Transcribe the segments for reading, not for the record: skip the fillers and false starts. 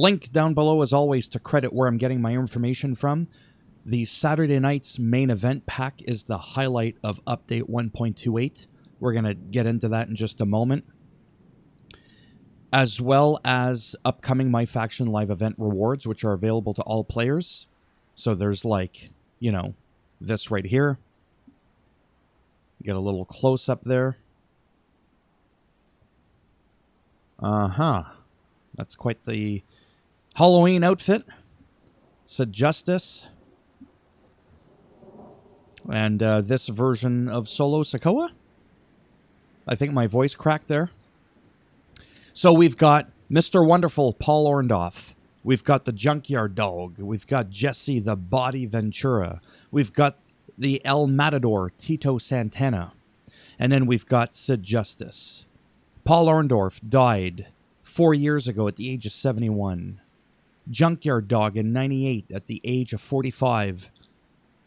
Link down below as always to credit where I'm getting my information from. The Saturday night's main event pack is the highlight of update 1.28. We're going to get into that in just a moment. As well as upcoming My Faction live event rewards, which are available to all players. So there's like, you know, this right here. You get a little close up there. That's quite the Halloween outfit. Said Justice. And this version of Solo Sikoa. I think my voice cracked there. So we've got Mr. Wonderful Paul Orndorff. We've got the Junkyard Dog. We've got Jesse the Body Ventura. We've got the El Matador Tito Santana. And then we've got Sid Justice. Paul Orndorff died 4 years ago at the age of 71. Junkyard Dog in 98 at the age of 45.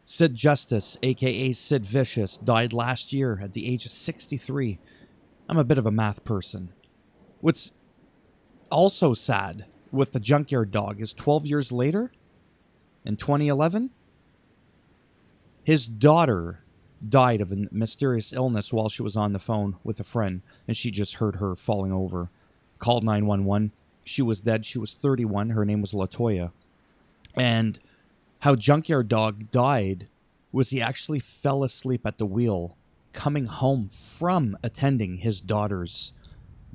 Sid Justice, a.k.a. Sid Vicious, died last year at the age of 63. I'm a bit of a math person. What's also sad with the Junkyard Dog is 12 years later, in 2011, his daughter died of a mysterious illness while she was on the phone with a friend, and she just heard her falling over. Called 911. She was dead. She was 31. Her name was LaToya. And how Junkyard Dog died was he actually fell asleep at the wheel coming home from attending his daughter's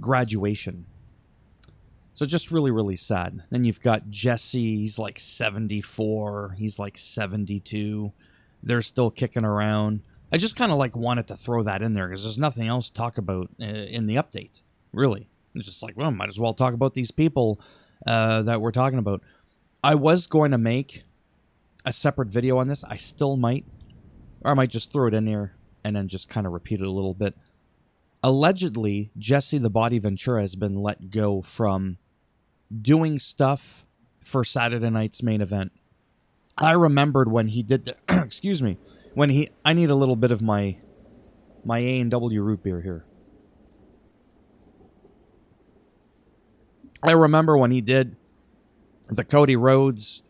graduation. So just really, really sad. Then you've got Jesse. He's like 74. He's like 72. They're still kicking around. I just kind of like wanted to throw that in there because there's nothing else to talk about in the update, really. It's just like, well, might as well talk about these people that we're talking about. I was going to make a separate video on this. I still might. Or I might just throw it in here and then just kind of repeat it a little bit. Allegedly, Jesse the Body Ventura has been let go from doing stuff for Saturday night's main event. I remembered when he did the... excuse me. When he... I need a little bit of my A&W root beer here. I remember when he did the Cody Rhodes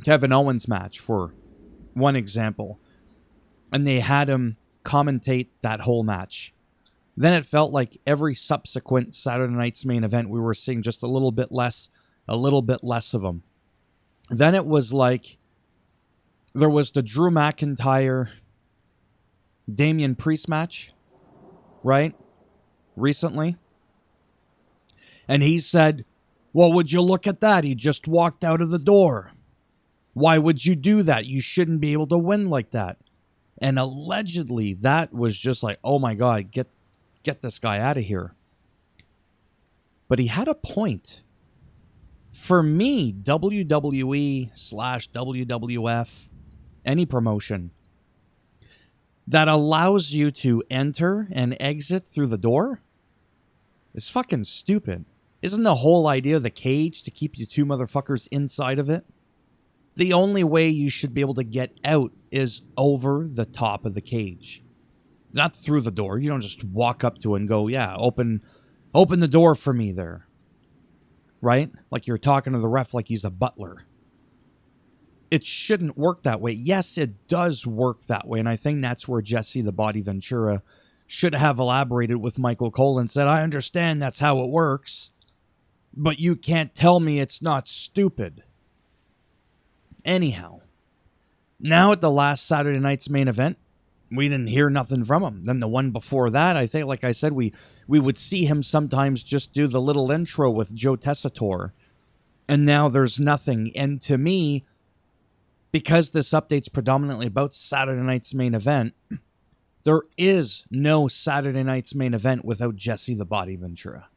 Kevin Owens match, for one example, and they had him commentate that whole match. Then it felt like every subsequent Saturday night's main event we were seeing just a little bit less of him. Then it was like there was the Drew McIntyre Damian Priest match, right? Recently. And he said, well, would you look at that? He just walked out of the door. Why would you do that? You shouldn't be able to win like that. And allegedly, that was just like, oh my God, get this guy out of here. But he had a point. For me, WWE/WWF, any promotion that allows you to enter and exit through the door is fucking stupid. Isn't the whole idea of the cage to keep you two motherfuckers inside of it? The only way you should be able to get out is over the top of the cage. Not through the door. You don't just walk up to it and go, yeah, open the door for me there. Right? Like you're talking to the ref like he's a butler. It shouldn't work that way. Yes, it does work that way. And I think that's where Jesse the Body Ventura should have elaborated with Michael Cole and said, I understand that's how it works, but you can't tell me it's not stupid. Anyhow, now at the last Saturday night's main event, we didn't hear nothing from him. Then the one before that, I think, like I said, we would see him sometimes just do the little intro with Joe Tessitore. And now there's nothing. And to me, because this update's predominantly about Saturday night's main event, there is no Saturday night's main event without Jesse the Body Ventura.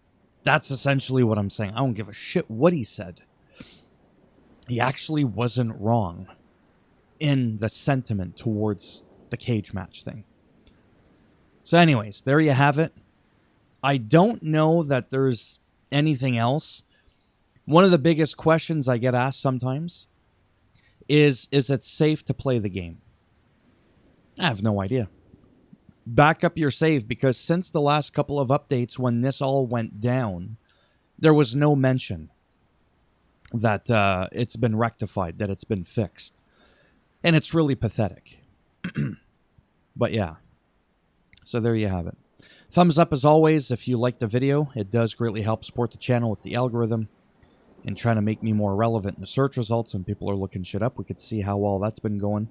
That's essentially what I'm saying. I don't give a shit what he said. He actually wasn't wrong in the sentiment towards the cage match thing. So anyways, there you have it. I don't know that there's anything else. One of the biggest questions I get asked sometimes is it safe to play the game? I have no idea. Back up your save, because since the last couple of updates when this all went down, there was no mention that it's been rectified, that it's been fixed. And it's really pathetic. But yeah. So there you have it. Thumbs up as always if you liked the video. It does greatly help support the channel with the algorithm and trying to make me more relevant in the search results when people are looking shit up. We could see how well that's been going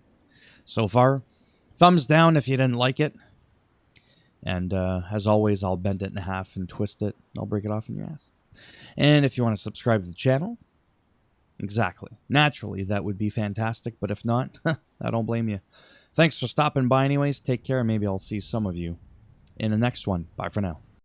so far. Thumbs down if you didn't like it. And as always, I'll bend it in half and twist it. I'll break it off in your ass. And if you want to subscribe to the channel, exactly. Naturally, that would be fantastic. But if not, I don't blame you. Thanks for stopping by anyways. Take care. Maybe I'll see some of you in the next one. Bye for now.